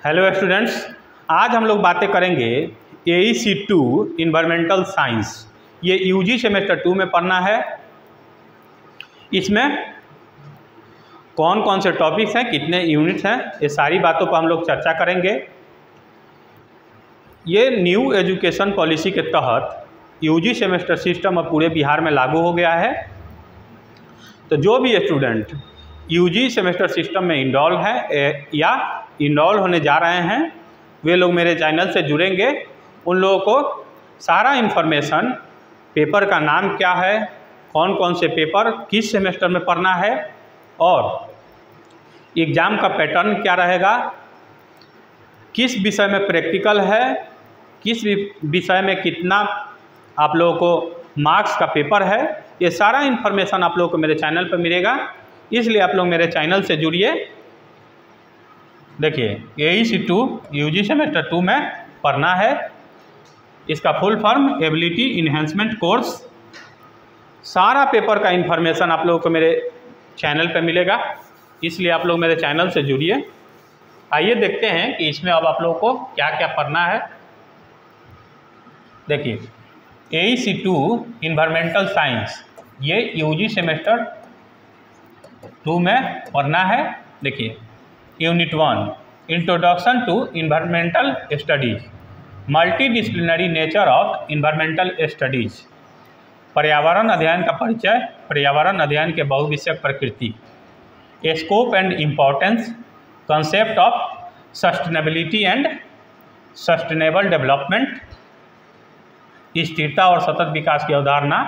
Hello students, आज हम लोग बातें करेंगे AEC2 इन्वायरमेंटल साइंस। ये यूजी सेमेस्टर 2 में पढ़ना है। इसमें कौन कौन से टॉपिक्स हैं, कितने यूनिट्स हैं, ये सारी बातों पर हम लोग चर्चा करेंगे। ये न्यू एजुकेशन पॉलिसी के तहत यूजी सेमेस्टर सिस्टम अब पूरे बिहार में लागू हो गया है। तो जो भी स्टूडेंट यूजी सेमेस्टर सिस्टम में इनरोल है या इनरोल होने जा रहे हैं, वे लोग मेरे चैनल से जुड़ेंगे। उन लोगों को सारा इन्फॉर्मेशन, पेपर का नाम क्या है, कौन कौन से पेपर किस सेमेस्टर में पढ़ना है और एग्ज़ाम का पैटर्न क्या रहेगा, किस विषय में प्रैक्टिकल है, किस विषय में कितना आप लोगों को मार्क्स का पेपर है, ये सारा इन्फॉर्मेशन आप लोगों को मेरे चैनल पर मिलेगा। इसलिए आप लोग मेरे चैनल से जुड़िए। देखिए, AEC2 यूजी सेमेस्टर 2 में पढ़ना है। इसका full form ability enhancement course. सारा पेपर का इन्फॉर्मेशन आप लोगों को मेरे चैनल पे मिलेगा, इसलिए आप लोग मेरे चैनल से जुड़िए। आइए देखते हैं कि इसमें अब आप लोगों को क्या क्या पढ़ना है। देखिए, AEC2 इन्वायरमेंटल साइंस, ये यूजी सेमेस्टर 2 में पढ़ना है। देखिए, unit 1 introduction to environmental studies, multidisciplinary nature of environmental studies, पर्यावरण अध्ययन का परिचय, पर्यावरण अध्ययन के बहुविषयक प्रकृति, scope and importance, concept of sustainability and sustainable development, स्थिरता और सतत विकास की अवधारणा,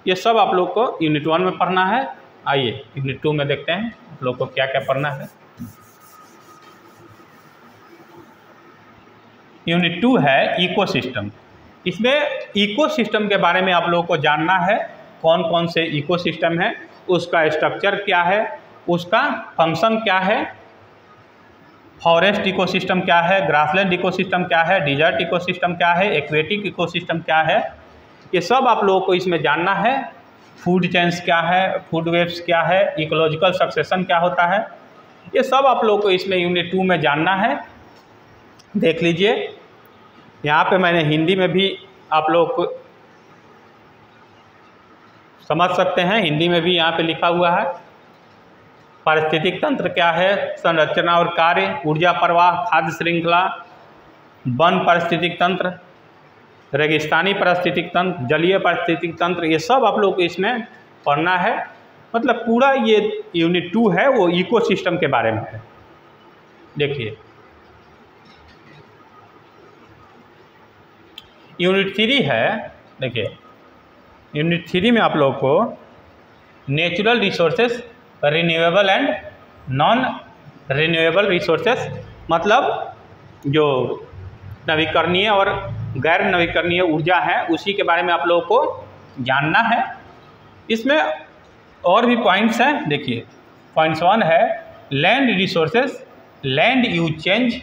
ये सब आप लोग को यूनिट 1 में पढ़ना है। आइए यूनिट 2 में देखते हैं आप लोग को क्या क्या पढ़ना है। यूनिट 2 है इकोसिस्टम। इसमें इकोसिस्टम के बारे में आप लोगों को जानना है। कौन कौन से इकोसिस्टम है, उसका स्ट्रक्चर क्या है, उसका फंक्शन क्या है, फॉरेस्ट इकोसिस्टम क्या है, ग्रासलैंड इकोसिस्टम क्या है, डिजर्ट इकोसिस्टम क्या है, एक्वेटिक इकोसिस्टम क्या है, ये सब आप लोगों को इसमें जानना है। फूड चेन्स क्या है, फूड वेब्स क्या है, इकोलॉजिकल सक्सेशन क्या होता है, ये सब आप लोगों को इसमें यूनिट 2 में जानना है। देख लीजिए, यहाँ पे मैंने हिंदी में भी आप लोग को समझ सकते हैं, हिंदी में भी यहाँ पे लिखा हुआ है। पारिस्थितिक तंत्र क्या है, संरचना और कार्य, ऊर्जा प्रवाह, खाद्य श्रृंखला, वन पारिस्थितिक तंत्र, रेगिस्तानी पारिस्थितिक तंत्र, जलीय पारिस्थितिक तंत्र, ये सब आप लोग को इसमें पढ़ना है। मतलब पूरा ये यूनिट 2 है वो इकोसिस्टम के बारे में है। देखिए, यूनिट 3 है। देखिए, यूनिट 3 में आप लोग को natural resources, renewable and non renewable resources, मतलब जो नवीकरणीय और गैर नवीकरणीय ऊर्जा है उसी के बारे में आप लोगों को जानना है। इसमें और भी पॉइंट्स हैं। देखिए, पॉइंट्स 1 है land resources, land use change,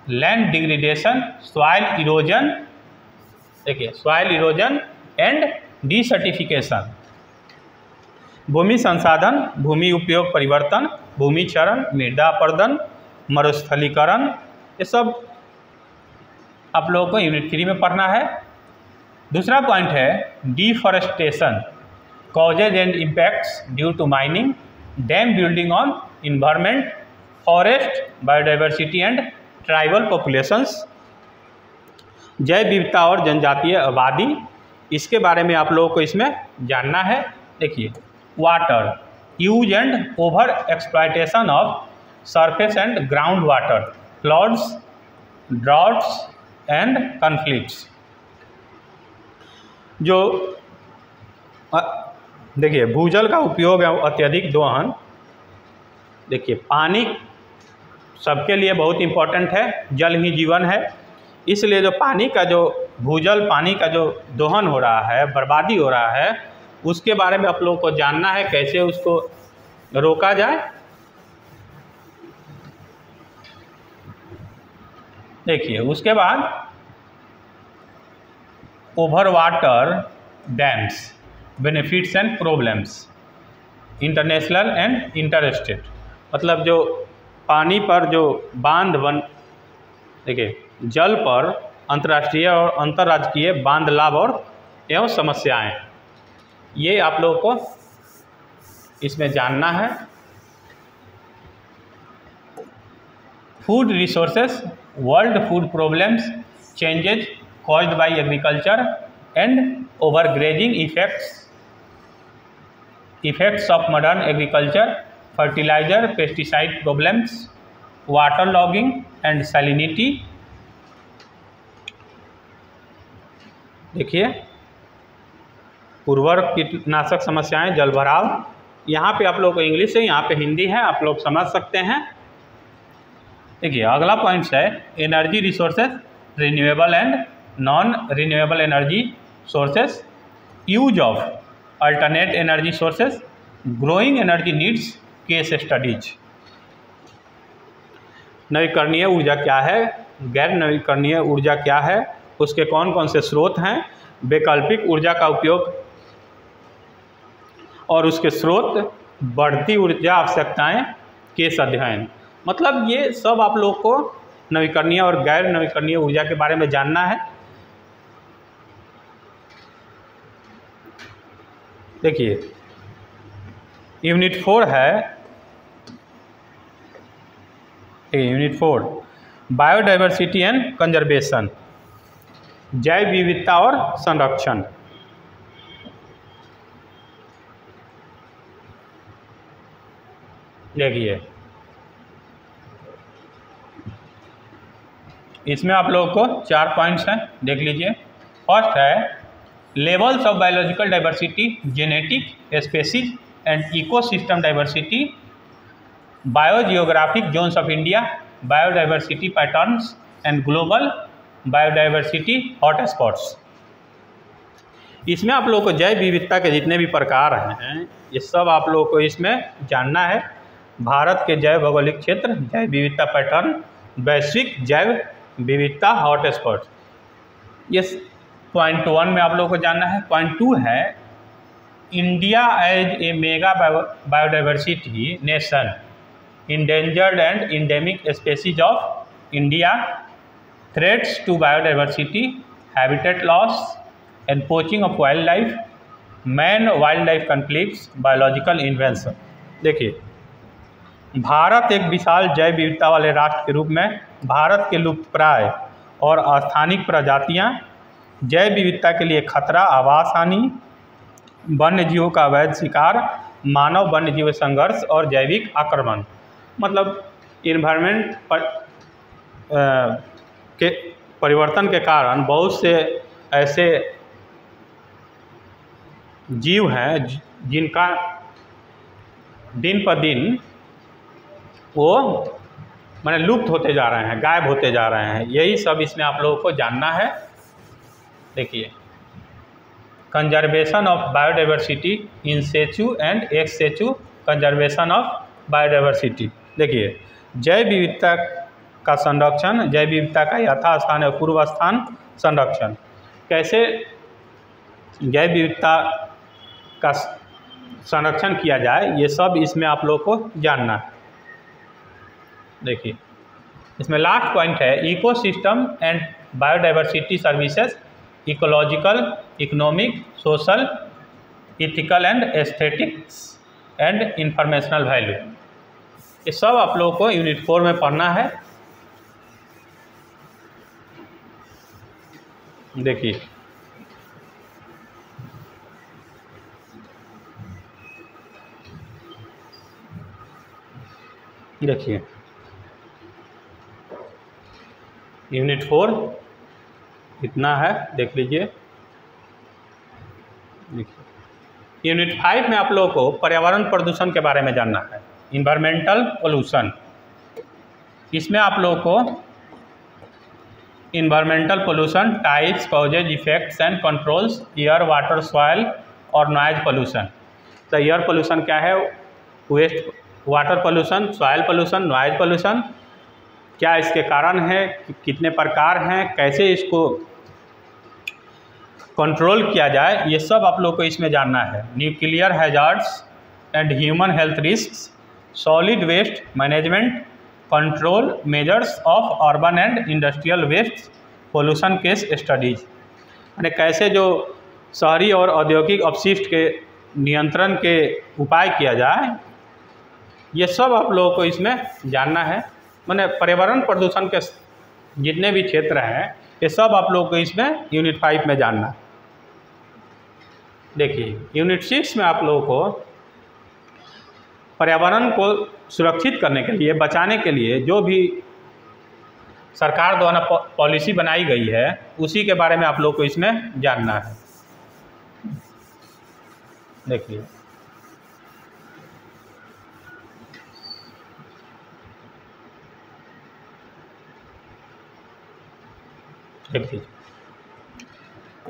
land degradation, soil erosion. देखिए, सॉइल इरोजन एंड डिसर्टिफिकेशन, भूमि संसाधन, भूमि उपयोग परिवर्तन, भूमि क्षरण, मृदा अपरदन, मरुस्थलीकरण, ये सब आप लोगों को यूनिट 3 में पढ़ना है। दूसरा पॉइंट है deforestation, causes and impacts due to mining, dam building on environment, forest, biodiversity and tribal populations, जैव विविधता और जनजातीय आबादी, इसके बारे में आप लोगों को इसमें जानना है। देखिए, water use and over exploitation of surface and ground water, floods, droughts and conflicts. जो देखिए, भूजल का उपयोग है अत्यधिक दोहन। देखिए, पानी सबके लिए बहुत इम्पोर्टेंट है, जल ही जीवन है। इसलिए जो पानी का जो भूजल, पानी का जो दोहन हो रहा है, बर्बादी हो रहा है, उसके बारे में आप लोगों को जानना है, कैसे उसको रोका जाए। देखिए, उसके बाद over water dams, benefits and problems, international and inter state, मतलब जो पानी पर जो बांध बन देखिए जल पर अंतर्राष्ट्रीय और अंतर्राज्यीय बांध लाभ और एवं समस्याएं, ये आप लोगों को इसमें जानना है। Food resources, world food problems, changes caused by agriculture and overgrazing effects of modern agriculture, fertiliser pesticide problems, water logging and salinity. देखिए उर्वरक कीटनाशक समस्याएं, जलभराव, यहाँ पे आप लोग को इंग्लिश है, यहाँ पे हिंदी है, आप लोग समझ सकते हैं। देखिए अगला पॉइंट्स है energy resources, renewable and non renewable energy sources, use of alternate energy sources, growing energy needs, case studies. नवीकरणीय ऊर्जा क्या है, गैर नवीकरणीय ऊर्जा क्या है, उसके कौन कौन से स्रोत हैं, वैकल्पिक ऊर्जा का उपयोग और उसके स्रोत, बढ़ती ऊर्जा आवश्यकताएं, केस अध्ययन। मतलब ये सब आप लोग को नवीकरणीय और गैर नवीकरणीय ऊर्जा के बारे में जानना है। देखिए यूनिट 4 है, यूनिट 4 बायोडाइवर्सिटी एंड कंजर्वेशन, जैव विविधता और संरक्षण। देखिए इसमें आप लोगों को 4 पॉइंट्स हैं, देख लीजिए। फर्स्ट है levels of biological diversity, genetic species and ecosystem diversity, biogeographic zones of India, biodiversity patterns and global biodiversity hotspots. इसमें आप लोगों को जैव विविधता के जितने भी प्रकार हैं ये सब आप लोगों को इसमें जानना है। भारत के जैव भौगोलिक क्षेत्र, जैव विविधता पैटर्न, वैश्विक जैव विविधता हॉटस्पॉट, ये पॉइंट 1 में आप लोगों को जानना है। पॉइंट 2 है India as a mega biodiversity nation, endangered and endemic species of India, threats to biodiversity, habitat loss and poaching of wild life, man wild life conflicts, biological invention. देखिए भारत एक विशाल जैव विविधता वाले राष्ट्र के रूप में भारत के लुप्तप्राय और अस्थानिक प्रजातियां, जैव विविधता के लिए खतरा, आवास हानि, वन्य जीवों का अवैध शिकार, मानव वन्य जीव संघर्ष और जैविक आक्रमण। मतलब इन्वायरमेंट के परिवर्तन के कारण बहुत से ऐसे जीव हैं जिनका दिन पर दिन वो माने लुप्त होते जा रहे हैं, गायब होते जा रहे हैं। यही सब इसमें आप लोगों को जानना है। देखिए conservation of biodiversity, in Tsechu and x Tsechu conservation of biodiversity. देखिए जैव विविधता का संरक्षण, जैव विविधता का यथास्थान और पूर्व स्थान संरक्षण, कैसे जैव विविधता का संरक्षण किया जाए, ये सब इसमें आप लोग को जानना है। देखिए इसमें लास्ट पॉइंट है ecosystem and biodiversity services, ecological, economic, social, ethical and aesthetics and informational value. ये सब आप लोगों को यूनिट 4 में पढ़ना है। देखिए देखिए यूनिट 4 इतना है, देख लीजिए। देखिए यूनिट 5 में आप लोगों को पर्यावरण प्रदूषण के बारे में जानना है, इन्वायरमेंटल पोल्यूशन। इसमें आप लोगों को environmental pollution types, causes, effects and controls, air, water, soil और नॉइज पोल्यूशन। तो एयर पोल्यूशन क्या है, waste water pollution, soil pollution, noise pollution, क्या इसके कारण है, कितने प्रकार हैं, कैसे इसको कंट्रोल किया जाए, ये सब आप लोग को इसमें जानना है। Nuclear hazards and human health risks, solid waste management, control measures of urban and industrial waste pollution case studies, यानी कैसे जो शहरी और औद्योगिक अपशिष्ट के नियंत्रण के उपाय किया जाए, ये सब आप लोगों को इसमें जानना है। मैंने पर्यावरण प्रदूषण के जितने भी क्षेत्र हैं ये सब आप लोगों को इसमें यूनिट 5 में जानना है। देखिए यूनिट 6 में आप लोगों को पर्यावरण को सुरक्षित करने के लिए, बचाने के लिए जो भी सरकार द्वारा पॉलिसी बनाई गई है उसी के बारे में आप लोगों को इसमें जानना है। देखिए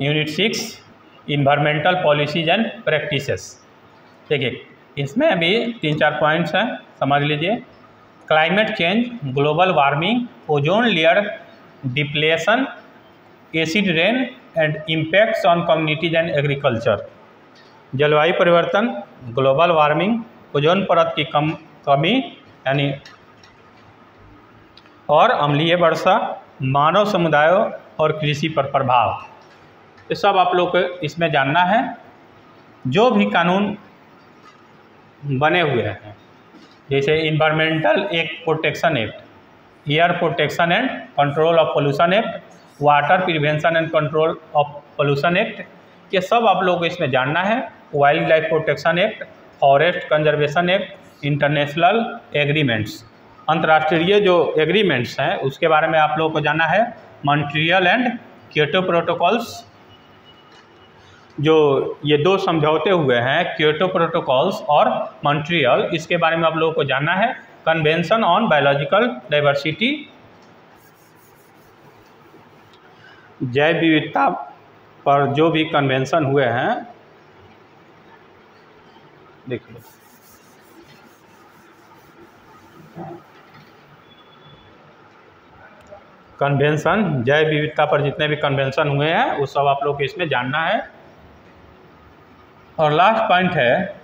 unit 6 environmental policies and practices. देखिए इसमें भी 3-4 पॉइंट्स हैं, समझ लीजिए। Climate change, global warming, ozone layer depletion, acid rain and impacts on communities and agriculture. जलवायु परिवर्तन, ग्लोबल वार्मिंग, ओजोन परत की कमी यानी और अम्लीय वर्षा, मानव समुदायों और कृषि पर प्रभाव, ये सब आप लोग को इसमें जानना है। जो भी कानून बने हुए हैं जैसे environmental act protection act, air protection and control of pollution act, water prevention and control of pollution act, ये सब आप लोगों को इसमें जानना है। Wild life protection act, forest conservation act, international agreements, अंतर्राष्ट्रीय जो एग्रीमेंट्स हैं उसके बारे में आप लोगों को जानना है। मॉन्ट्रियल एंड क्योटो प्रोटोकॉल्स, जो ये 2 समझौते हुए हैं क्योटो प्रोटोकॉल्स और मॉन्ट्रियल, इसके बारे में आप लोगों को जानना है। कन्वेंशन ऑन बायोलॉजिकल डाइवर्सिटी, जैव विविधता पर जो भी कन्वेंशन हुए हैं, देखिए कन्वेंशन, जैव विविधता पर जितने भी कन्वेंशन हुए हैं वो सब आप लोग को इसमें जानना है। और लास्ट पॉइंट है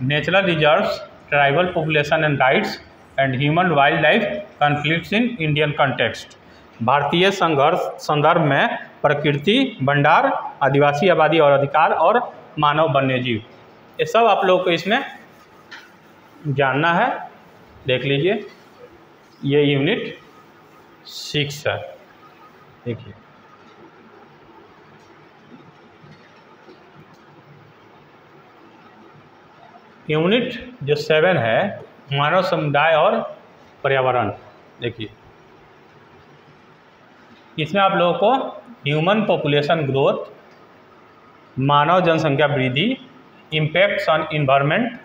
natural reserves, tribal population and rights and human wild life conflicts in Indian context. भारतीय संघर्ष संदर्भ में प्रकृति भंडार, आदिवासी आबादी और अधिकार और मानव वन्यजीव, ये सब आप लोगों को इसमें जानना है। देख लीजिए ये यूनिट 6 है। देखिए यूनिट जो 7 है मानव समुदाय और पर्यावरण। देखिए इसमें आप लोगों को ह्यूमन पॉपुलेशन ग्रोथ, मानव जनसंख्या वृद्धि, इम्पैक्ट्स ऑन इन्वायरमेंट,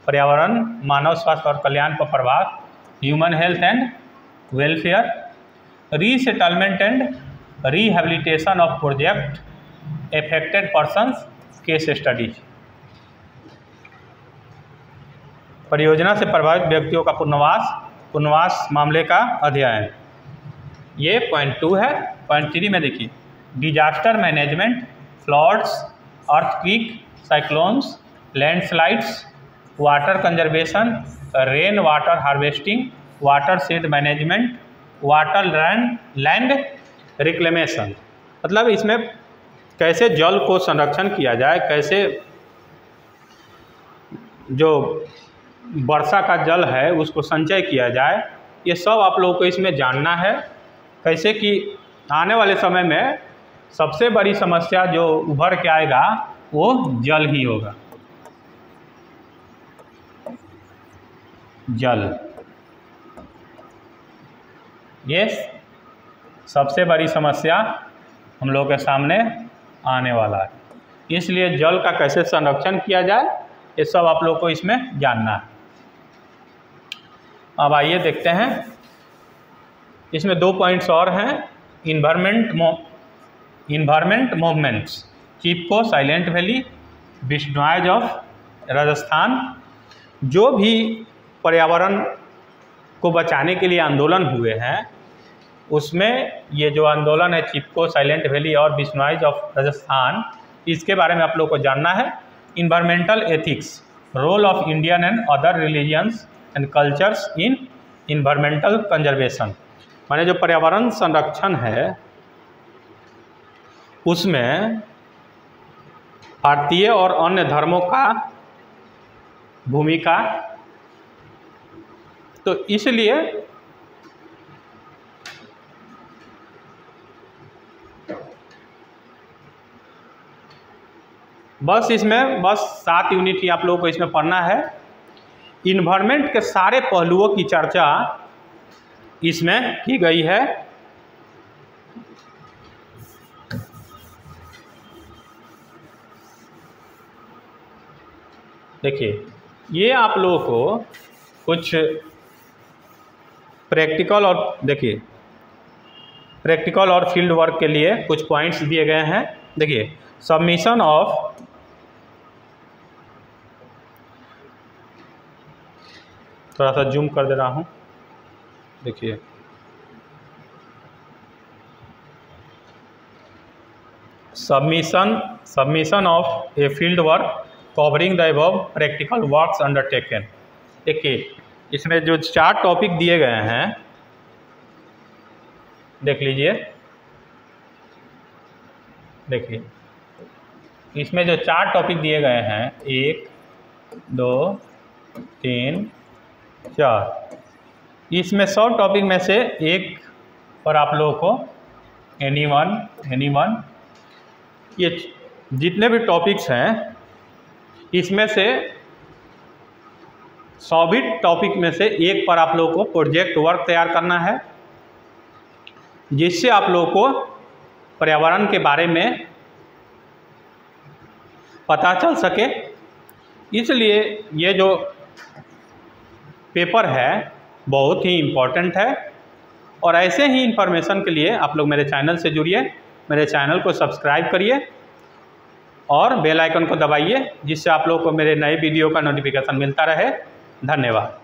पर्यावरण, मानव स्वास्थ्य और कल्याण पर प्रभाव, human health and welfare, resettlement and rehabilitation of project affected persons case studies, परियोजना से प्रभावित व्यक्तियों का पुनर्वास मामले का अध्ययन। ये पॉइंट 2 है। पॉइंट 3 में देखिए disaster management, floods, earthquake, cyclones, landslides, water conservation, rain water harvesting, water shade management, water land reclamation. मतलब इसमें कैसे जल को संरक्षण किया जाए, कैसे जो वर्षा का जल है उसको संचय किया जाए, ये सब आप लोगों को इसमें जानना है। कैसे कि आने वाले समय में सबसे बड़ी समस्या जो उभर के आएगा वो जल ही होगा। जल ये सबसे बड़ी समस्या हम लोगों के सामने आने वाला है, इसलिए जल का कैसे संरक्षण किया जाए ये सब आप लोगों को इसमें जानना है। अब आइए देखते हैं, इसमें 2 पॉइंट्स और हैं। Environment movements, Chipko, silent valley, Bishnoi of Rajasthan, जो भी पर्यावरण को बचाने के लिए आंदोलन हुए हैं उसमें ये जो आंदोलन है चिपको, साइलेंट वैली और बिश्नोई ऑफ राजस्थान, इसके बारे में आप लोग को जानना है। Environmental ethics, role of Indian and other religions and cultures in environmental conservation, माने जो पर्यावरण संरक्षण है उसमें भारतीय और अन्य धर्मों का भूमिका। तो इसलिए बस इसमें 7 यूनिट ही आप लोगों को इसमें पढ़ना है। इन्वायरमेंट के सारे पहलुओं की चर्चा इसमें की गई है। देखिए, ये आप लोगों को कुछ प्रैक्टिकल और फील्ड वर्क के लिए कुछ पॉइंट्स दिए गए हैं। देखिए, सबमिशन ऑफ थोड़ा सा जूम कर दे रहा हूँ। देखिए, submission of a field work covering the above practical works undertaken. देखिए, इसमें जो 4 टॉपिक दिए गए हैं देख लीजिए। देखिए, इसमें जो 4 टॉपिक दिए गए हैं 1, 2, 3, 4, इसमें 100 टॉपिक में से एक पर आप लोगों को एनी वन ये जितने भी टॉपिक्स हैं इसमें से 100 भी टॉपिक में से एक पर आप लोगों को प्रोजेक्ट वर्क तैयार करना है, जिससे आप लोगों को पर्यावरण के बारे में पता चल सके। इसलिए ये जो पेपर है बहुत ही इम्पोर्टेंट है। और ऐसे ही इन्फॉर्मेशन के लिए आप लोग मेरे चैनल से जुड़िए, मेरे चैनल को सब्सक्राइब करिए और बेल आइकन को दबाइए, जिससे आप लोगों को मेरे नए वीडियो का नोटिफिकेशन मिलता रहे। धन्यवाद।